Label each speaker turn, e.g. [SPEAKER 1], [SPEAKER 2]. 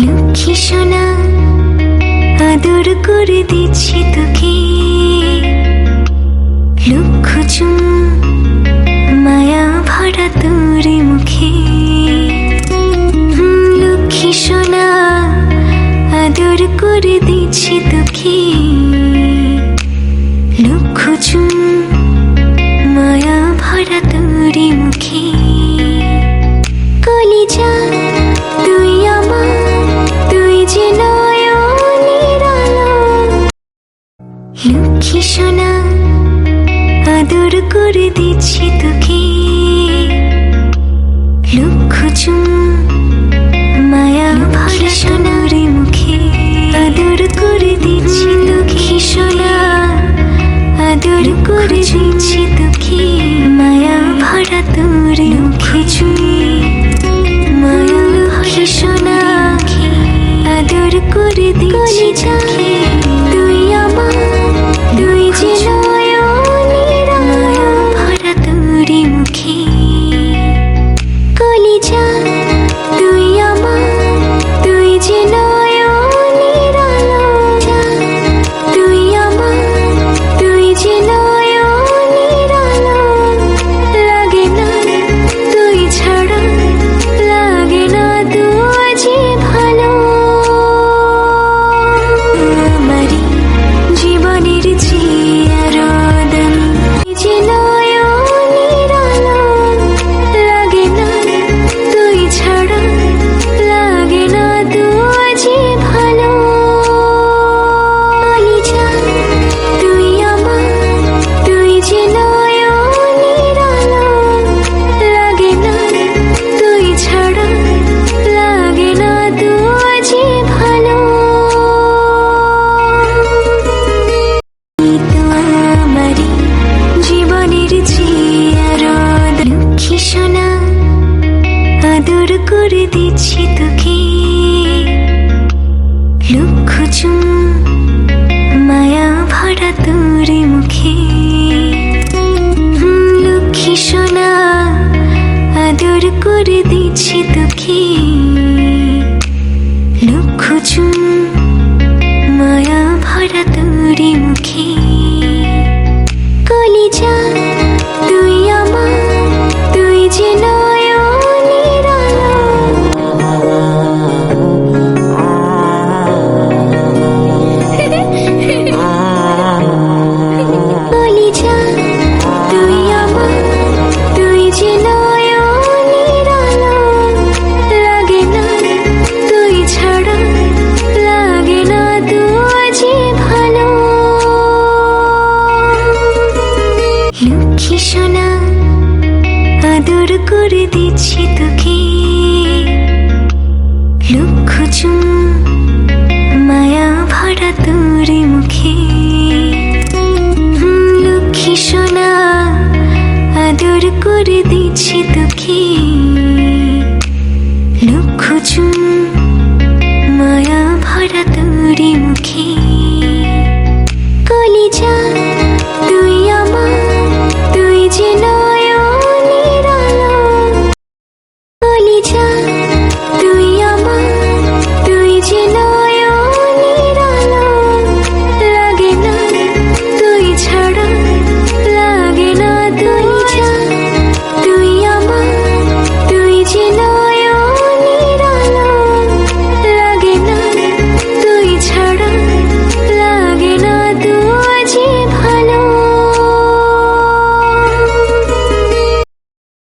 [SPEAKER 1] লক্ষ্মী সোনা আদর করে দিচ্ছি তোকে, লক্ষ চুমু মায়া ভরা তোর মুখে। লক্ষ্মী সোনা আদর করে দিচ্ছি তোকে, লক্ষ চুমু মায়া ভরা তোর মুখে। কলিজা তুই আমার, তুই যে নয়নের আলো। লক্ষ্মী সোনা আদর করে দিচ্ছি তোকে, লক্ষ চুমু মায়া ভরা সোনার মুখে। আদর করে দিচ্ছি লক্ষ্মী সোনা আদর করে দিচ্ছি তোকে, মায়া ভরা তোর মুখে চুমে। মায়া ভরা সোনা আদর করে দিচ্ছি তোকে, তুই আমার, তুই যে নয়নের আলো। ভরা তোর মুখে কলিজা তুই আমার, তুই যে নয়নের আলো। তুই আমার, তুই যে নয়নের আলো। লাগে না তুই ছাড়া, লাগে না তুই যে ভালো। আমারই জীবনের চিরদিন যে নয়নের আলো। লাগে না তুই ছাড়া, লাগে না তুই যে ভালো। কলিজা তুই আমার, তুই যে নয়নের আলো। লাগে না তুই ছাড়া, লাগে না তুই যে ভালো। তো আমারই জীবনের চিরদিন। লক্ষ্মী সোনা আদর করে দিচ্ছি তোকে, লক্ষ চুমু মায়া ভরা তোর মুখে। লক্ষ্মী সোনা আদর করে দিচ্ছি তোকে, লক্ষ চুমু মায়া ভরা তোর মুখে। কলিজা তুই আমার, তুই যে নয়নের আলো। কলিজা তুই আমার, তুই যে নয়নের আলো। লাগে না তুই ছাড়া, লাগে না তুই যে ভালো। লক্ষ্মী সোনা আদর করে দিচ্ছি তোকে, লক্ষ চুমু মায়া ভরা তোর মুখে। লক্ষ্মী সোনা আদর করে দিচ্ছি তোকে,